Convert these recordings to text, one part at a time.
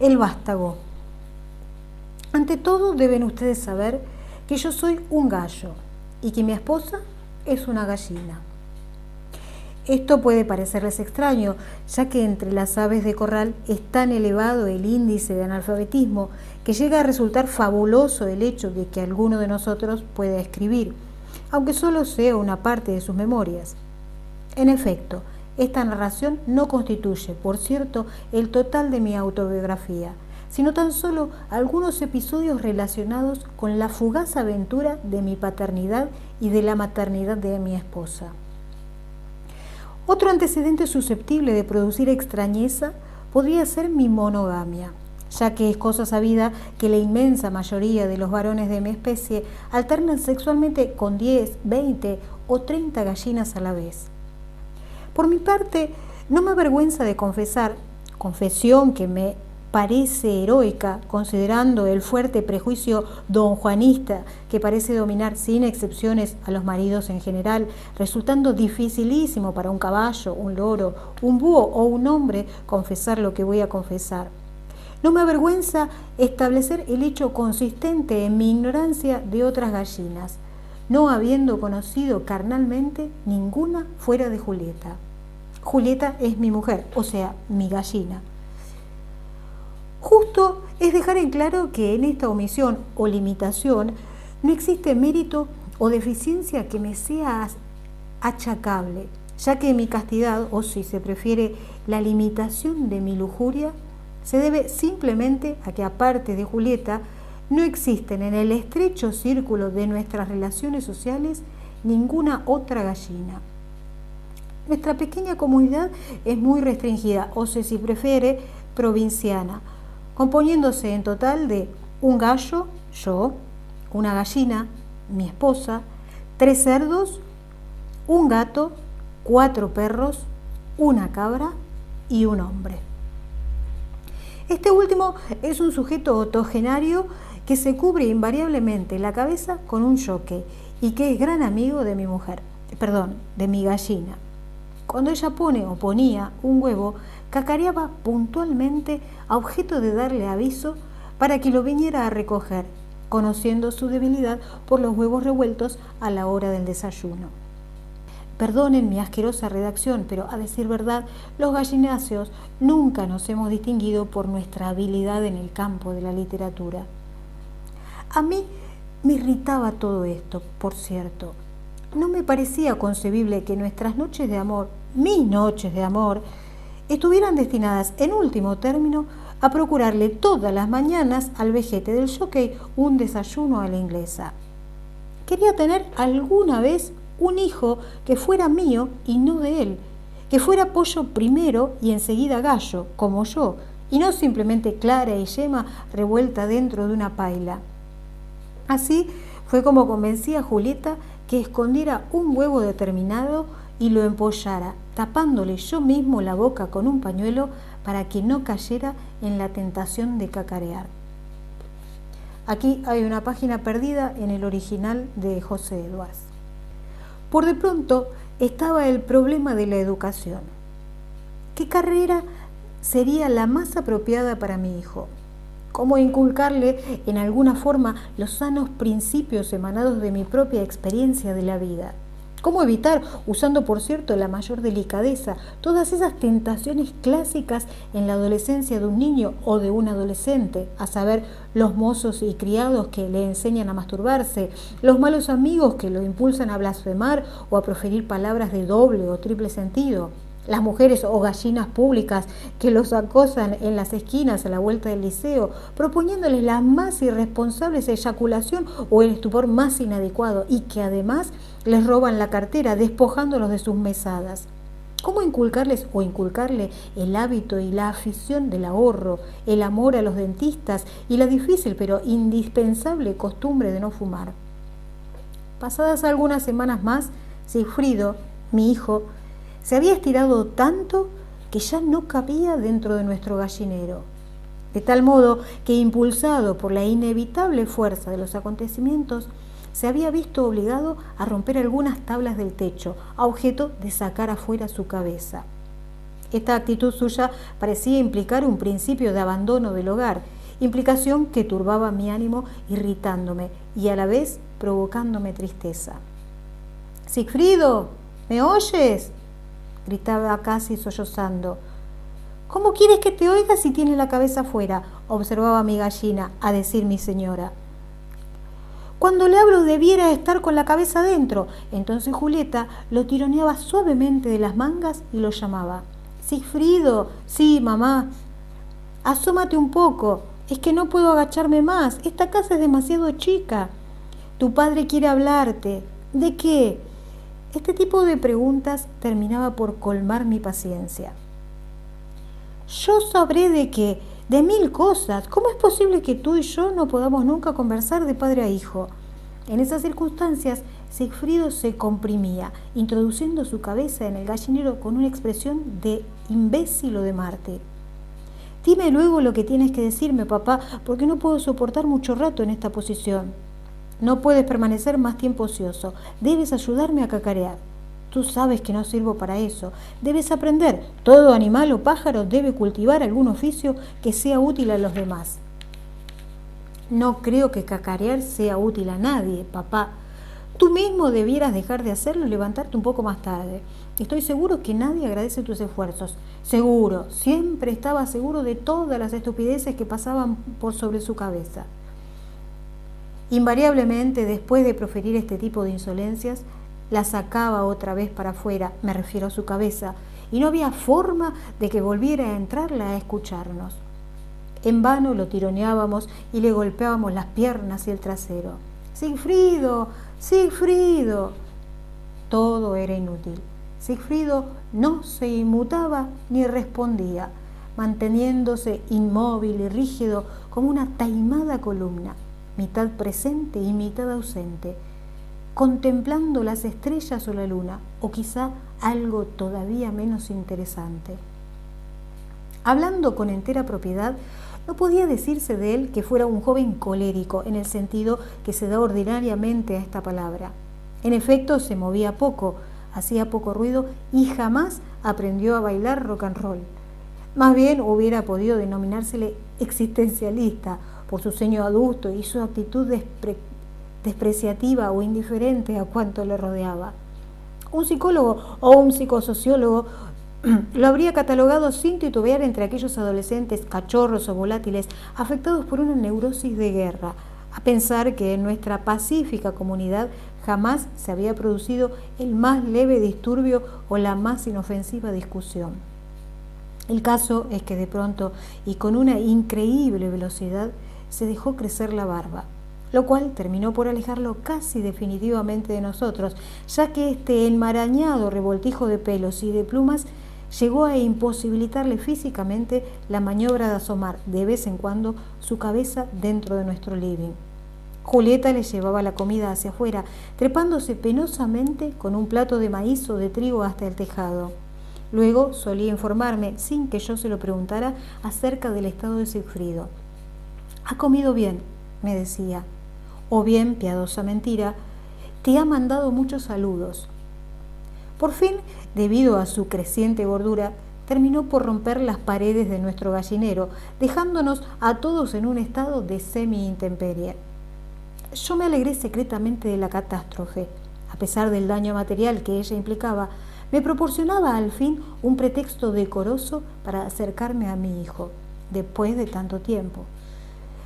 El vástago. Ante todo deben ustedes saber que yo soy un gallo y que mi esposa es una gallina. Esto puede parecerles extraño, ya que entre las aves de corral es tan elevado el índice de analfabetismo que llega a resultar fabuloso el hecho de que alguno de nosotros pueda escribir, aunque solo sea una parte de sus memorias. En efecto, esta narración no constituye, por cierto, el total de mi autobiografía, sino tan solo algunos episodios relacionados con la fugaz aventura de mi paternidad y de la maternidad de mi esposa. Otro antecedente susceptible de producir extrañeza podría ser mi monogamia, ya que es cosa sabida que la inmensa mayoría de los varones de mi especie alternan sexualmente con 10, 20 o 30 gallinas a la vez. Por mi parte, no me avergüenza de confesar, confesión que me parece heroica, considerando el fuerte prejuicio donjuanista que parece dominar sin excepciones a los maridos en general, resultando dificilísimo para un caballo, un loro, un búho o un hombre confesar lo que voy a confesar. No me avergüenza establecer el hecho consistente en mi ignorancia de otras gallinas, no habiendo conocido carnalmente ninguna fuera de Julieta. Julieta es mi mujer, o sea, mi gallina. Justo es dejar en claro que en esta omisión o limitación no existe mérito o deficiencia que me sea achacable, ya que mi castidad, o si se prefiere, la limitación de mi lujuria, se debe simplemente a que, aparte de Julieta, no existen en el estrecho círculo de nuestras relaciones sociales ninguna otra gallina. Nuestra pequeña comunidad es muy restringida, o si prefiere, provinciana, componiéndose en total de un gallo, yo, una gallina, mi esposa, 3 cerdos, un gato, 4 perros, una cabra y un hombre. Este último es un sujeto octogenario que se cubre invariablemente la cabeza con un jockey y que es gran amigo de mi mujer, de mi gallina. Cuando ella pone o ponía un huevo, cacareaba puntualmente a objeto de darle aviso para que lo viniera a recoger, conociendo su debilidad por los huevos revueltos a la hora del desayuno. Perdonen mi asquerosa redacción, pero a decir verdad, los gallináceos nunca nos hemos distinguido por nuestra habilidad en el campo de la literatura. A mí me irritaba todo esto, por cierto. No me parecía concebible que nuestras noches de amor, mis noches de amor, estuvieran destinadas, en último término, a procurarle todas las mañanas al vejete del jockey un desayuno a la inglesa. Quería tener alguna vez un hijo que fuera mío y no de él, que fuera pollo primero y enseguida gallo, como yo, y no simplemente clara y yema revuelta dentro de una paila. Así fue como convencí a Julieta que escondiera un huevo determinado y lo empollara, tapándole yo mismo la boca con un pañuelo para que no cayera en la tentación de cacarear. Aquí hay una página perdida en el original de José Edwards. Por de pronto estaba el problema de la educación. ¿Qué carrera sería la más apropiada para mi hijo? ¿Cómo inculcarle en alguna forma los sanos principios emanados de mi propia experiencia de la vida? ¿Cómo evitar, usando por cierto la mayor delicadeza, todas esas tentaciones clásicas en la adolescencia de un niño o de un adolescente, a saber, los mozos y criados que le enseñan a masturbarse, los malos amigos que lo impulsan a blasfemar o a proferir palabras de doble o triple sentido? Las mujeres o gallinas públicas que los acosan en las esquinas a la vuelta del liceo, proponiéndoles las más irresponsables eyaculación o el estupor más inadecuado y que además les roban la cartera despojándolos de sus mesadas. ¿Cómo inculcarles o inculcarle el hábito y la afición del ahorro, el amor a los dentistas y la difícil pero indispensable costumbre de no fumar? Pasadas algunas semanas más, Sigfrido, mi hijo, se había estirado tanto que ya no cabía dentro de nuestro gallinero, de tal modo que, impulsado por la inevitable fuerza de los acontecimientos, se había visto obligado a romper algunas tablas del techo, a objeto de sacar afuera su cabeza. Esta actitud suya parecía implicar un principio de abandono del hogar, implicación que turbaba mi ánimo irritándome y a la vez provocándome tristeza. «Sigfrido, ¿me oyes?», gritaba casi sollozando. «¿Cómo quieres que te oiga si tienes la cabeza afuera?», observaba mi gallina, a decir mi señora. «Cuando le hablo debiera estar con la cabeza adentro». Entonces Julieta lo tironeaba suavemente de las mangas y lo llamaba. «Sigfrido, sí, mamá, asómate un poco, es que no puedo agacharme más, esta casa es demasiado chica. Tu padre quiere hablarte». «¿De qué?». Este tipo de preguntas terminaba por colmar mi paciencia. «Yo sabré de qué, de 1000 cosas. ¿Cómo es posible que tú y yo no podamos nunca conversar de padre a hijo?». En esas circunstancias, Sigfrido se comprimía, introduciendo su cabeza en el gallinero con una expresión de imbécil o de Marte. «Dime luego lo que tienes que decirme, papá, porque no puedo soportar mucho rato en esta posición». «No puedes permanecer más tiempo ocioso. Debes ayudarme a cacarear». «Tú sabes que no sirvo para eso. Debes aprender. Todo animal o pájaro debe cultivar algún oficio que sea útil a los demás». «No creo que cacarear sea útil a nadie, papá. Tú mismo debieras dejar de hacerlo y levantarte un poco más tarde. Estoy seguro que nadie agradece tus esfuerzos». «Seguro, siempre estaba seguro de todas las estupideces que pasaban por sobre su cabeza». Invariablemente, después de proferir este tipo de insolencias, la sacaba otra vez para afuera, me refiero a su cabeza, y no había forma de que volviera a entrarla a escucharnos. En vano lo tironeábamos y le golpeábamos las piernas y el trasero. «Sigfrido, Sigfrido». Todo era inútil. Sigfrido no se inmutaba ni respondía, manteniéndose inmóvil y rígido como una taimada columna, mitad presente y mitad ausente, contemplando las estrellas o la luna, o quizá algo todavía menos interesante. Hablando con entera propiedad, no podía decirse de él que fuera un joven colérico en el sentido que se da ordinariamente a esta palabra. En efecto, se movía poco, hacía poco ruido y jamás aprendió a bailar rock and roll. Más bien hubiera podido denominársele existencialista por su ceño adusto y su actitud despreciativa o indiferente a cuanto le rodeaba. Un psicólogo o un psicosociólogo lo habría catalogado sin titubear entre aquellos adolescentes cachorros o volátiles afectados por una neurosis de guerra, a pensar que en nuestra pacífica comunidad jamás se había producido el más leve disturbio o la más inofensiva discusión. El caso es que de pronto y con una increíble velocidad se dejó crecer la barba, lo cual terminó por alejarlo casi definitivamente de nosotros, ya que este enmarañado revoltijo de pelos y de plumas llegó a imposibilitarle físicamente la maniobra de asomar de vez en cuando su cabeza dentro de nuestro living. Julieta le llevaba la comida hacia afuera, trepándose penosamente con un plato de maíz o de trigo hasta el tejado. Luego solía informarme, sin que yo se lo preguntara, acerca del estado de Sigfrido. «¿Ha comido bien?», me decía. O bien, piadosa mentira, «te ha mandado muchos saludos». Por fin, debido a su creciente gordura, terminó por romper las paredes de nuestro gallinero, dejándonos a todos en un estado de semi-intemperie. Yo me alegré secretamente de la catástrofe. A pesar del daño material que ella implicaba, me proporcionaba al fin un pretexto decoroso para acercarme a mi hijo, después de tanto tiempo.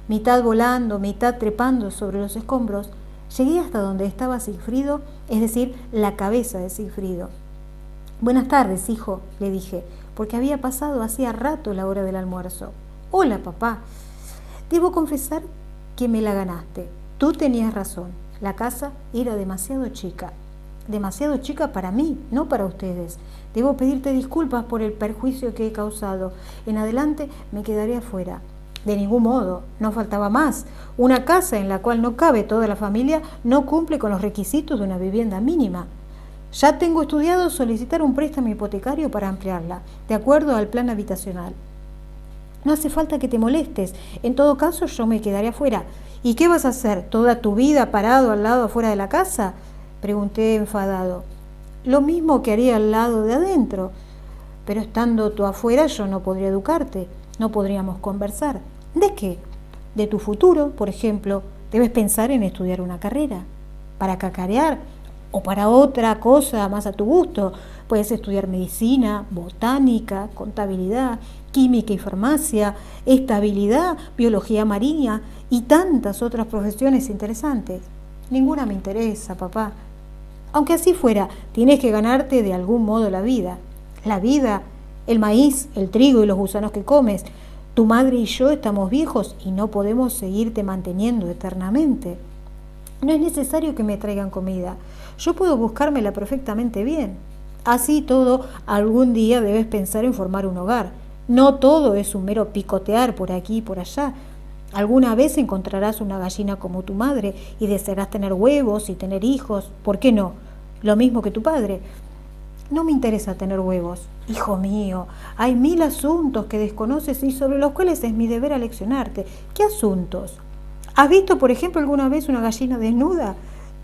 Mitad volando, mitad trepando sobre los escombros, llegué hasta donde estaba Sigfrido, es decir, la cabeza de Sigfrido. «Buenas tardes, hijo», le dije, porque había pasado hacía rato la hora del almuerzo. «Hola, papá. Debo confesar que me la ganaste. Tú tenías razón. La casa era demasiado chica. Demasiado chica para mí, no para ustedes. Debo pedirte disculpas por el perjuicio que he causado. En adelante me quedaré afuera». «De ningún modo, no faltaba más. Una casa en la cual no cabe toda la familia no cumple con los requisitos de una vivienda mínima. Ya tengo estudiado solicitar un préstamo hipotecario para ampliarla, de acuerdo al plan habitacional». «No hace falta que te molestes. En todo caso, yo me quedaré afuera». «¿Y qué vas a hacer? ¿Toda tu vida parado al lado afuera de la casa?», pregunté enfadado. «Lo mismo que haría al lado de adentro». pero estando tú afuera yo no podría educarte, no podríamos conversar. ¿De qué? De tu futuro, por ejemplo. Debes pensar en estudiar una carrera, para cacarear o para otra cosa más a tu gusto. Puedes estudiar medicina, botánica, contabilidad, química y farmacia, estabilidad, biología marina y tantas otras profesiones interesantes. Ninguna me interesa, papá. Aunque así fuera, tienes que ganarte de algún modo la vida. La vida, el maíz, el trigo y los gusanos que comes. Tu madre y yo estamos viejos y no podemos seguirte manteniendo eternamente. No es necesario que me traigan comida. Yo puedo buscármela perfectamente bien. Así todo, algún día debes pensar en formar un hogar. No todo es un mero picotear por aquí y por allá. Alguna vez encontrarás una gallina como tu madre y desearás tener huevos y tener hijos. ¿Por qué no? Lo mismo que tu padre. No me interesa tener huevos. Hijo mío, hay 1000 asuntos que desconoces y sobre los cuales es mi deber aleccionarte. ¿Qué asuntos? ¿Has visto, por ejemplo, alguna vez una gallina desnuda?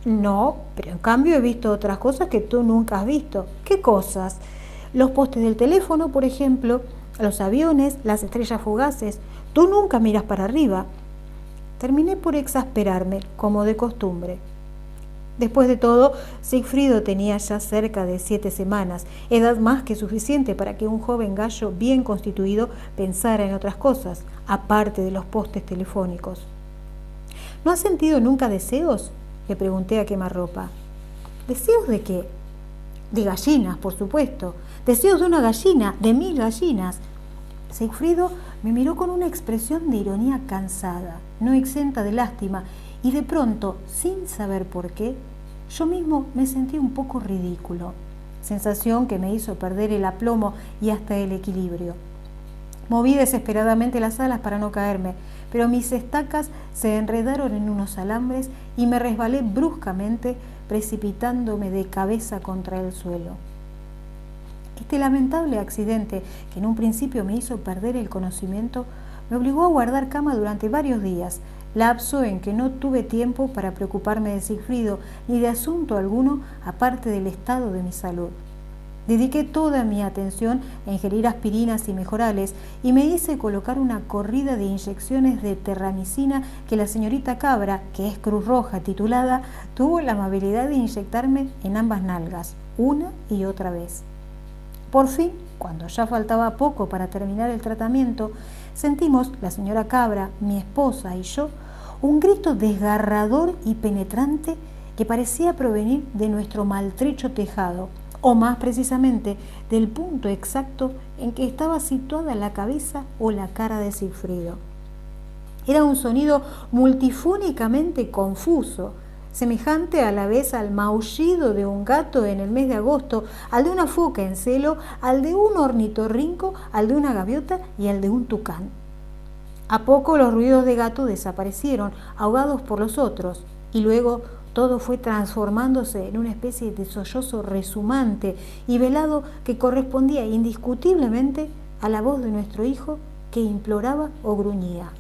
No, pero en cambio he visto otras cosas que tú nunca has visto. ¿Qué cosas? Los postes del teléfono, por ejemplo, los aviones, las estrellas fugaces. Tú nunca miras para arriba. Terminé por exasperarme, como de costumbre. Después de todo, Sigfrido tenía ya cerca de 7 semanas, edad más que suficiente para que un joven gallo bien constituido pensara en otras cosas, aparte de los postes telefónicos. ¿No has sentido nunca deseos?, le pregunté a quemarropa. ¿Deseos de qué? De gallinas, por supuesto. Deseos de una gallina, de 1000 gallinas. Sigfrido me miró con una expresión de ironía cansada, no exenta de lástima, y de pronto, sin saber por qué, yo mismo me sentí un poco ridículo, sensación que me hizo perder el aplomo y hasta el equilibrio. Moví desesperadamente las alas para no caerme, pero mis estacas se enredaron en unos alambres y me resbalé bruscamente, precipitándome de cabeza contra el suelo. Este lamentable accidente, que en un principio me hizo perder el conocimiento, me obligó a guardar cama durante varios días, lapso en que no tuve tiempo para preocuparme de Sigfrido ni de asunto alguno aparte del estado de mi salud. Dediqué toda mi atención a ingerir aspirinas y mejorales y me hice colocar una corrida de inyecciones de terramicina que la señorita Cabra, que es Cruz Roja titulada, tuvo la amabilidad de inyectarme en ambas nalgas, una y otra vez. Por fin, cuando ya faltaba poco para terminar el tratamiento, sentimos, la señora Cabra, mi esposa y yo, un grito desgarrador y penetrante que parecía provenir de nuestro maltrecho tejado, o más precisamente del punto exacto en que estaba situada la cabeza o la cara de Sigfrido. Era un sonido multifónicamente confuso, semejante a la vez al maullido de un gato en el mes de agosto, al de una foca en celo, al de un ornitorrinco, al de una gaviota y al de un tucán. A poco los ruidos de gato desaparecieron, ahogados por los otros, y luego todo fue transformándose en una especie de sollozo resumante y velado que correspondía indiscutiblemente a la voz de nuestro hijo que imploraba o gruñía.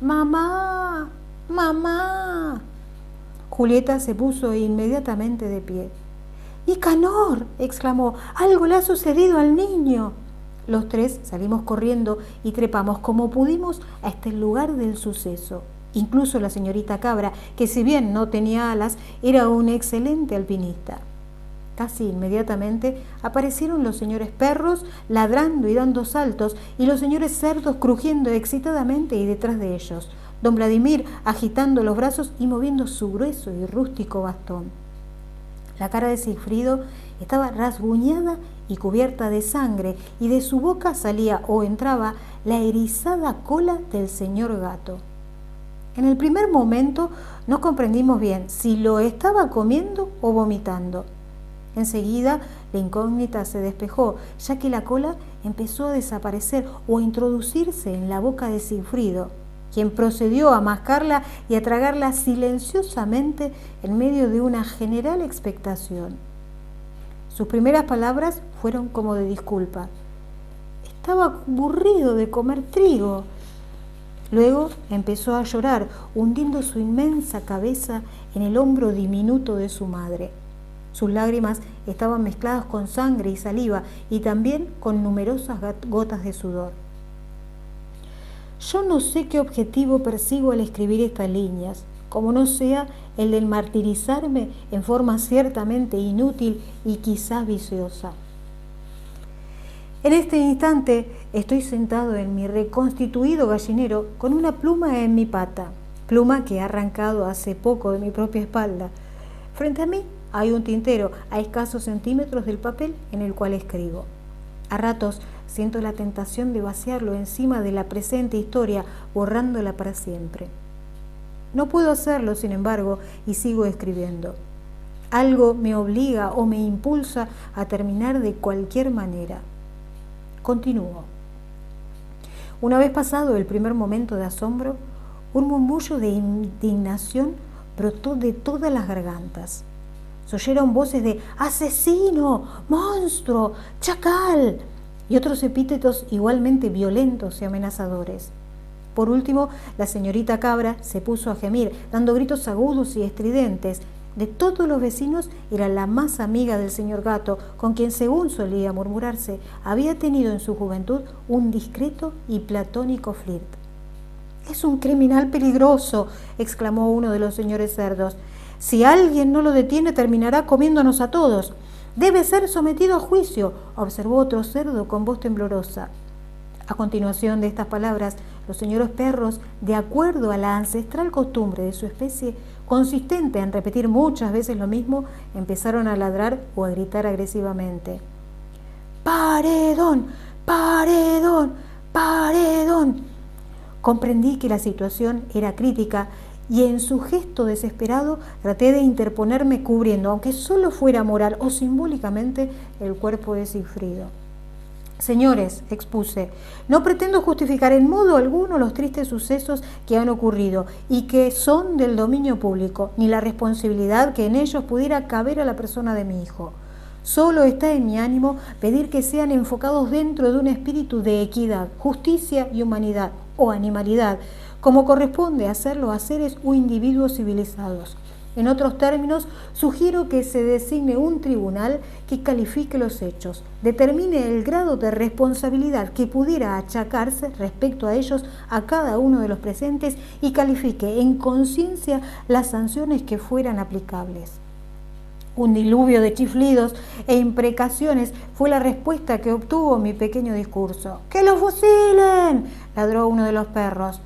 ¡Mamá! ¡Mamá! Julieta se puso inmediatamente de pie. ¡Nicanor!, exclamó, ¡algo le ha sucedido al niño! Los tres salimos corriendo y trepamos como pudimos hasta el lugar del suceso. Incluso la señorita Cabra, que si bien no tenía alas, era un excelente alpinista. Casi inmediatamente aparecieron los señores perros ladrando y dando saltos y los señores cerdos crujiendo excitadamente y detrás de ellos, don Vladimir agitando los brazos y moviendo su grueso y rústico bastón. La cara de Sigfrido estaba rasguñada y cubierta de sangre y de su boca salía o entraba la erizada cola del señor gato. En el primer momento no comprendimos bien si lo estaba comiendo o vomitando. Enseguida la incógnita se despejó, ya que la cola empezó a desaparecer o a introducirse en la boca de Sigfrido, quien procedió a mascarla y a tragarla silenciosamente en medio de una general expectación. Sus primeras palabras fueron como de disculpa. Estaba aburrido de comer trigo. Luego empezó a llorar, hundiendo su inmensa cabeza en el hombro diminuto de su madre. Sus lágrimas estaban mezcladas con sangre y saliva y también con numerosas gotas de sudor. Yo no sé qué objetivo persigo al escribir estas líneas, como no sea el de martirizarme en forma ciertamente inútil y quizás viciosa. En este instante estoy sentado en mi reconstituido gallinero con una pluma en mi pata, pluma que he arrancado hace poco de mi propia espalda. Frente a mí hay un tintero a escasos centímetros del papel en el cual escribo. A ratos siento la tentación de vaciarlo encima de la presente historia, borrándola para siempre. No puedo hacerlo, sin embargo, y sigo escribiendo. Algo me obliga o me impulsa a terminar de cualquier manera. Continúo. Una vez pasado el primer momento de asombro, un murmullo de indignación brotó de todas las gargantas. Se oyeron voces de ¡asesino! ¡Monstruo! ¡Chacal! Y otros epítetos igualmente violentos y amenazadores. Por último, la señorita Cabra se puso a gemir, dando gritos agudos y estridentes. De todos los vecinos era la más amiga del señor Gato, con quien, según solía murmurarse, había tenido en su juventud un discreto y platónico flirt. «Es un criminal peligroso», exclamó uno de los señores cerdos. «Si alguien no lo detiene, terminará comiéndonos a todos». «Debe ser sometido a juicio», observó otro cerdo con voz temblorosa. A continuación de estas palabras, los señores perros, de acuerdo a la ancestral costumbre de su especie, consistente en repetir muchas veces lo mismo, empezaron a ladrar o a gritar agresivamente. «¡Paredón! ¡Paredón! ¡Paredón!». Comprendí que la situación era crítica y en su gesto desesperado traté de interponerme cubriendo, aunque solo fuera moral o simbólicamente, el cuerpo de Sigfrido. «Señores», expuse, «no pretendo justificar en modo alguno los tristes sucesos que han ocurrido y que son del dominio público, ni la responsabilidad que en ellos pudiera caber a la persona de mi hijo. Solo está en mi ánimo pedir que sean enfocados dentro de un espíritu de equidad, justicia y humanidad, o animalidad, como corresponde hacerlo a seres o individuos civilizados. En otros términos, sugiero que se designe un tribunal que califique los hechos, determine el grado de responsabilidad que pudiera achacarse respecto a ellos a cada uno de los presentes y califique en conciencia las sanciones que fueran aplicables». Un diluvio de chiflidos e imprecaciones fue la respuesta que obtuvo mi pequeño discurso. «¡Que lo fusilen!», ladró uno de los perros.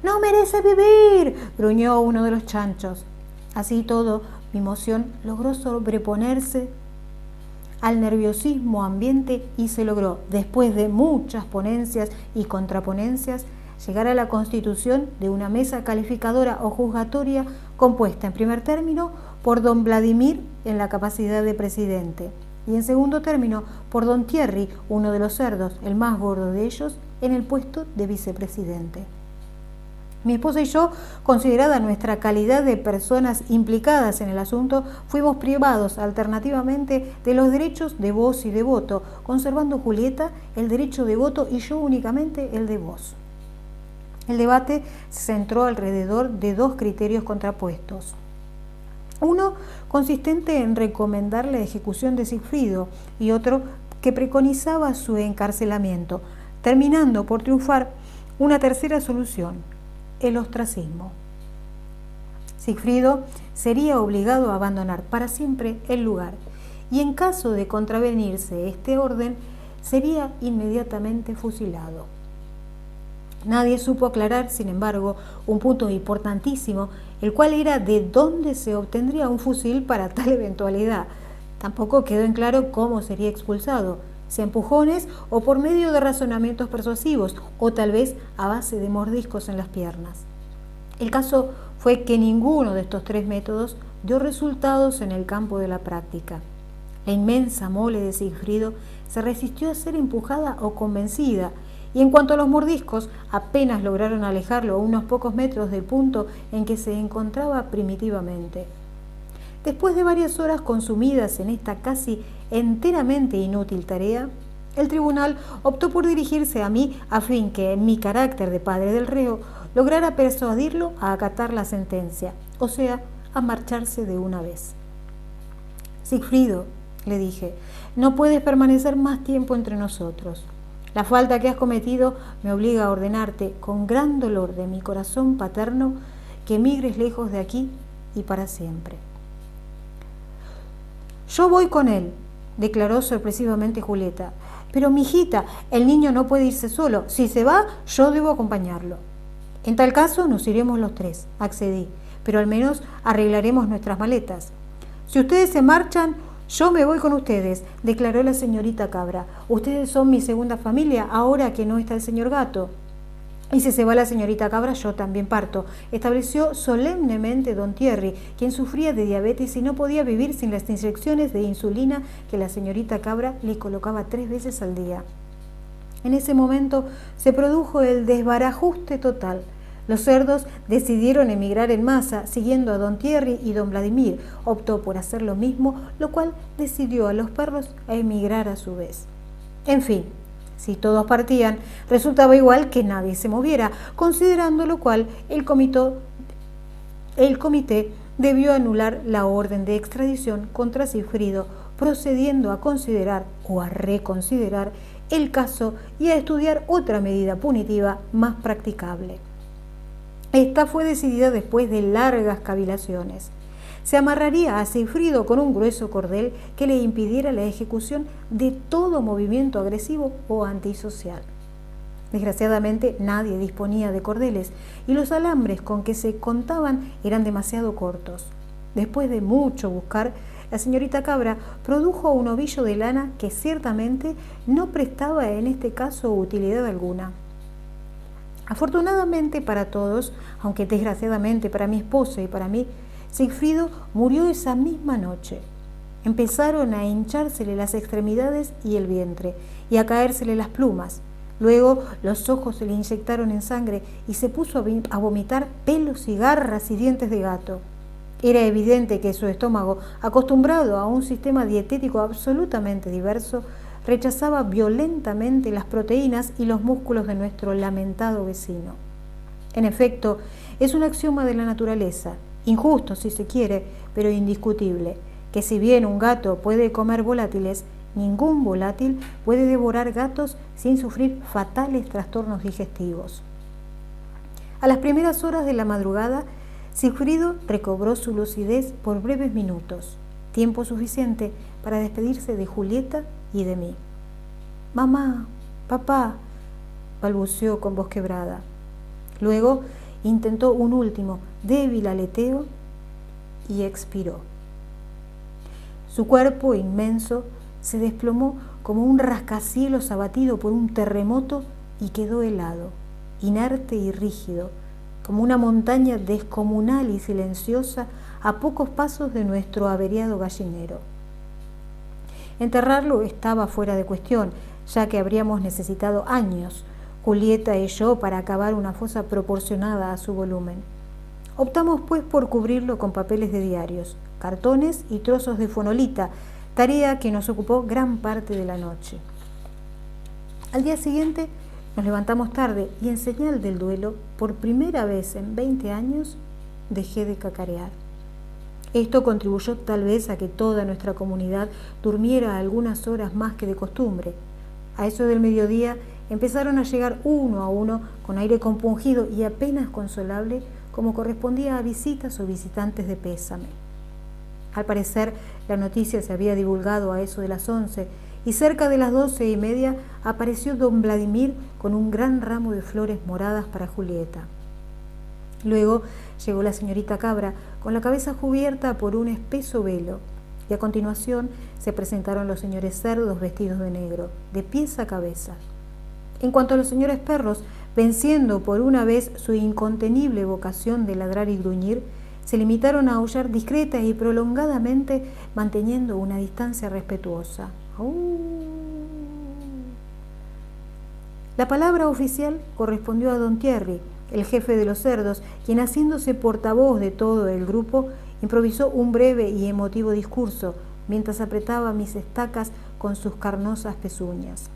«¡No merece vivir!», gruñó uno de los chanchos. Así todo, mi emoción logró sobreponerse al nerviosismo ambiente y se logró, después de muchas ponencias y contraponencias, llegar a la constitución de una mesa calificadora o juzgatoria compuesta en primer término por don Vladimir en la capacidad de presidente y en segundo término por don Thierry, uno de los cerdos, el más gordo de ellos, en el puesto de vicepresidente. Mi esposa y yo, considerada nuestra calidad de personas implicadas en el asunto, fuimos privados alternativamente de los derechos de voz y de voto, conservando Julieta el derecho de voto y yo únicamente el de voz. El debate se centró alrededor de dos criterios contrapuestos. Uno consistente en recomendar la ejecución de Sigfrido y otro que preconizaba su encarcelamiento, terminando por triunfar una tercera solución: el ostracismo. Sigfrido sería obligado a abandonar para siempre el lugar y en caso de contravenirse este orden sería inmediatamente fusilado. Nadie supo aclarar, sin embargo, un punto importantísimo, el cual era de dónde se obtendría un fusil para tal eventualidad. Tampoco quedó en claro cómo sería expulsado, si a empujones o por medio de razonamientos persuasivos, o tal vez a base de mordiscos en las piernas. El caso fue que ninguno de estos tres métodos dio resultados en el campo de la práctica. La inmensa mole de Sigfrido se resistió a ser empujada o convencida, y en cuanto a los mordiscos, apenas lograron alejarlo a unos pocos metros del punto en que se encontraba primitivamente. Después de varias horas consumidas en esta casi enteramente inútil tarea, el tribunal optó por dirigirse a mí a fin que, en mi carácter de padre del reo, lograra persuadirlo a acatar la sentencia, o sea, a marcharse de una vez. Sigfrido, le dije, no puedes permanecer más tiempo entre nosotros. La falta que has cometido me obliga a ordenarte, con gran dolor de mi corazón paterno, que emigres lejos de aquí y para siempre. Yo voy con él, declaró sorpresivamente Julieta. Pero, mijita, el niño no puede irse solo. Si se va, yo debo acompañarlo. En tal caso, nos iremos los tres, accedí, pero al menos arreglaremos nuestras maletas. Si ustedes se marchan, yo me voy con ustedes, declaró la señorita Cabra. Ustedes son mi segunda familia, ahora que no está el señor Gato. Y si se va la señorita Cabra, yo también parto, estableció solemnemente don Thierry, quien sufría de diabetes y no podía vivir sin las inyecciones de insulina que la señorita Cabra le colocaba 3 veces al día. En ese momento se produjo el desbarajuste total. Los cerdos decidieron emigrar en masa, siguiendo a don Thierry, y don Vladimir optó por hacer lo mismo, lo cual decidió a los perros a emigrar a su vez. En fin, si todos partían, resultaba igual que nadie se moviera, considerando lo cual el comité debió anular la orden de extradición contra Sigfrido, procediendo a considerar o a reconsiderar el caso y a estudiar otra medida punitiva más practicable. Esta fue decidida después de largas cavilaciones. Se amarraría a Sigfrido con un grueso cordel que le impidiera la ejecución de todo movimiento agresivo o antisocial. Desgraciadamente nadie disponía de cordeles y los alambres con que se contaban eran demasiado cortos. Después de mucho buscar, la señorita Cabra produjo un ovillo de lana que ciertamente no prestaba en este caso utilidad alguna. Afortunadamente para todos, aunque desgraciadamente para mi esposa y para mí, Sigfrido murió esa misma noche. Empezaron a hinchársele las extremidades y el vientre, y a caérsele las plumas. Luego los ojos se le inyectaron en sangre y se puso a vomitar pelos y garras y dientes de gato. Era evidente que su estómago, acostumbrado a un sistema dietético absolutamente diverso, rechazaba violentamente las proteínas y los músculos de nuestro lamentado vecino. En efecto, es un axioma de la naturaleza, injusto si se quiere, pero indiscutible, que si bien un gato puede comer volátiles, ningún volátil puede devorar gatos sin sufrir fatales trastornos digestivos. A las primeras horas de la madrugada, Sigfrido recobró su lucidez por breves minutos, tiempo suficiente para despedirse de Julieta y de mí. «Mamá, papá», balbuceó con voz quebrada. Luego intentó un último, débil aleteo y expiró. Su cuerpo inmenso se desplomó como un rascacielos abatido por un terremoto y quedó helado, inerte y rígido, como una montaña descomunal y silenciosa a pocos pasos de nuestro averiado gallinero. Enterrarlo estaba fuera de cuestión, ya que habríamos necesitado años, Julieta y yo, para acabar una fosa proporcionada a su volumen. Optamos pues por cubrirlo con papeles de diarios, cartones y trozos de fonolita, tarea que nos ocupó gran parte de la noche. Al día siguiente nos levantamos tarde y, en señal del duelo, por primera vez en 20 años, dejé de cacarear. Esto contribuyó tal vez a que toda nuestra comunidad durmiera algunas horas más que de costumbre. A eso del mediodía empezaron a llegar uno a uno con aire compungido y apenas consolable, como correspondía a visitas o visitantes de pésame. Al parecer, la noticia se había divulgado a eso de las 11 y cerca de las 12:30 apareció don Vladimir con un gran ramo de flores moradas para Julieta. Luego llegó la señorita Cabra con la cabeza cubierta por un espeso velo y a continuación se presentaron los señores cerdos vestidos de negro, de pies a cabeza. En cuanto a los señores perros, venciendo por una vez su incontenible vocación de ladrar y gruñir, se limitaron a aullar discreta y prolongadamente, manteniendo una distancia respetuosa. La palabra oficial correspondió a don Thierry, el jefe de los cerdos, quien, haciéndose portavoz de todo el grupo, improvisó un breve y emotivo discurso mientras apretaba mis estacas con sus carnosas pezuñas.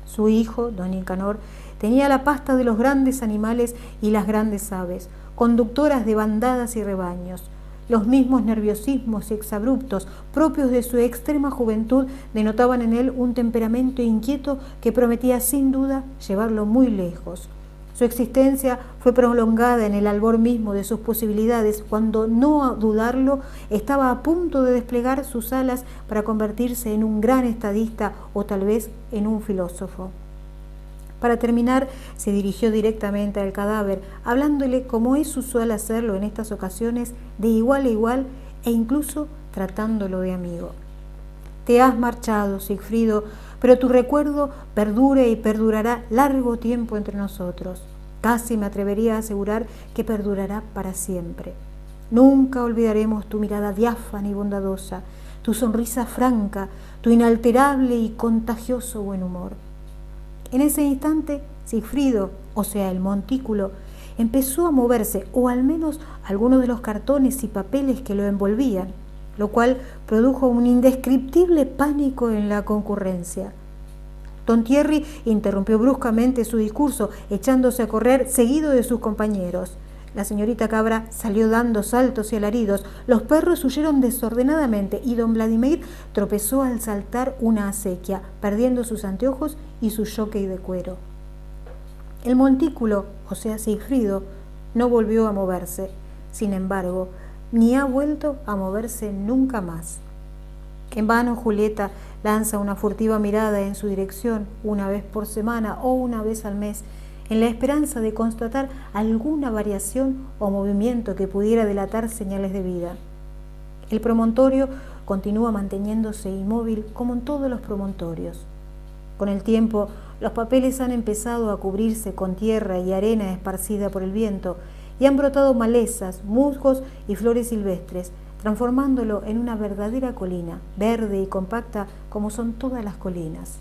Su hijo, don Nicanor, tenía la pasta de los grandes animales y las grandes aves, conductoras de bandadas y rebaños. Los mismos nerviosismos y exabruptos propios de su extrema juventud denotaban en él un temperamento inquieto que prometía sin duda llevarlo muy lejos. Su existencia fue prolongada en el albor mismo de sus posibilidades, cuando, no a dudarlo, estaba a punto de desplegar sus alas para convertirse en un gran estadista o tal vez en un filósofo. Para terminar, se dirigió directamente al cadáver, hablándole, como es usual hacerlo en estas ocasiones, de igual a igual e incluso tratándolo de amigo. Te has marchado, Sigfrido, pero tu recuerdo perdura y perdurará largo tiempo entre nosotros. Casi me atrevería a asegurar que perdurará para siempre. Nunca olvidaremos tu mirada diáfana y bondadosa, tu sonrisa franca, tu inalterable y contagioso buen humor. En ese instante, Sigfrido, o sea, el montículo, empezó a moverse, o al menos algunos de los cartones y papeles que lo envolvían, lo cual produjo un indescriptible pánico en la concurrencia. Don Thierry interrumpió bruscamente su discurso, echándose a correr seguido de sus compañeros. La señorita Cabra salió dando saltos y alaridos, los perros huyeron desordenadamente y don Vladimir tropezó al saltar una acequia, perdiendo sus anteojos y su jockey de cuero. El montículo, o sea Sigfrido, no volvió a moverse, sin embargo, ni ha vuelto a moverse nunca más. En vano Julieta lanza una furtiva mirada en su dirección una vez por semana o una vez al mes, en la esperanza de constatar alguna variación o movimiento que pudiera delatar señales de vida. El promontorio continúa manteniéndose inmóvil como en todos los promontorios. Con el tiempo, los papeles han empezado a cubrirse con tierra y arena esparcida por el viento y han brotado malezas, musgos y flores silvestres, transformándolo en una verdadera colina, verde y compacta como son todas las colinas.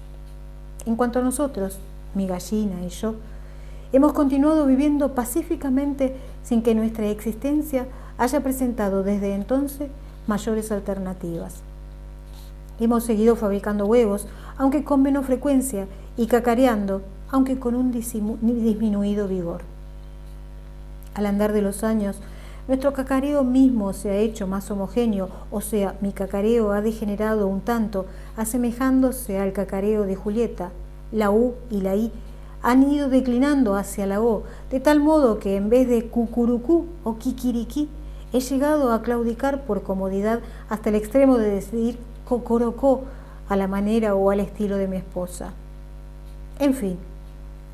En cuanto a nosotros, mi gallina y yo, hemos continuado viviendo pacíficamente sin que nuestra existencia haya presentado desde entonces mayores alternativas. Hemos seguido fabricando huevos, aunque con menos frecuencia, y cacareando, aunque con un disminuido vigor. Al andar de los años, nuestro cacareo mismo se ha hecho más homogéneo, o sea, mi cacareo ha degenerado un tanto, asemejándose al cacareo de Julieta. La U y la I han ido declinando hacia la O, de tal modo que en vez de cucurucú o kikiriki, he llegado a claudicar por comodidad hasta el extremo de decidir cocorocó a la manera o al estilo de mi esposa. En fin,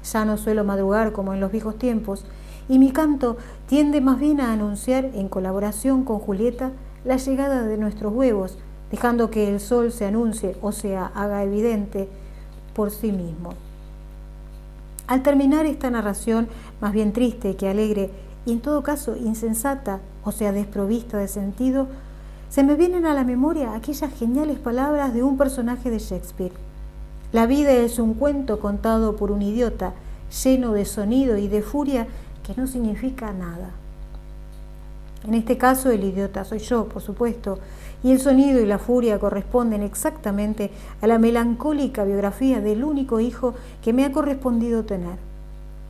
ya no suelo madrugar como en los viejos tiempos, y mi canto tiende más bien a anunciar, en colaboración con Julieta, la llegada de nuestros huevos, dejando que el sol se anuncie, o sea, haga evidente por sí mismo. Al terminar esta narración, más bien triste que alegre, y en todo caso insensata, o sea, desprovista de sentido, se me vienen a la memoria aquellas geniales palabras de un personaje de Shakespeare. La vida es un cuento contado por un idiota, lleno de sonido y de furia que no significa nada. En este caso el idiota soy yo, por supuesto, y el sonido y la furia corresponden exactamente a la melancólica biografía del único hijo que me ha correspondido tener.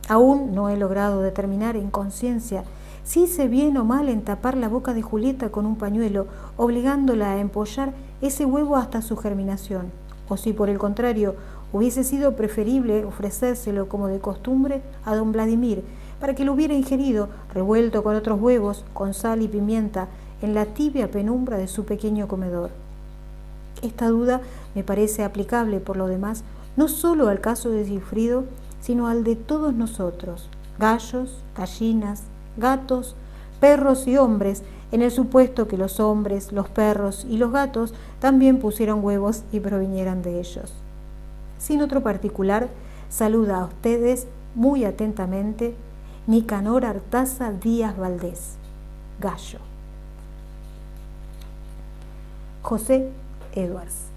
Aún no he logrado determinar en conciencia si hice bien o mal en tapar la boca de Julieta con un pañuelo, obligándola a empollar ese huevo hasta su germinación, o si por el contrario hubiese sido preferible ofrecérselo como de costumbre a don Vladimir, para que lo hubiera ingerido revuelto con otros huevos, con sal y pimienta, en la tibia penumbra de su pequeño comedor. Esta duda me parece aplicable, por lo demás, no solo al caso de Sigfrido, sino al de todos nosotros, gallos, gallinas, gatos, perros y hombres, en el supuesto que los hombres, los perros y los gatos también pusieron huevos y provinieran de ellos. Sin otro particular, saluda a ustedes muy atentamente Nicanor Artaza Díaz Valdés, Gallo. José Edwards.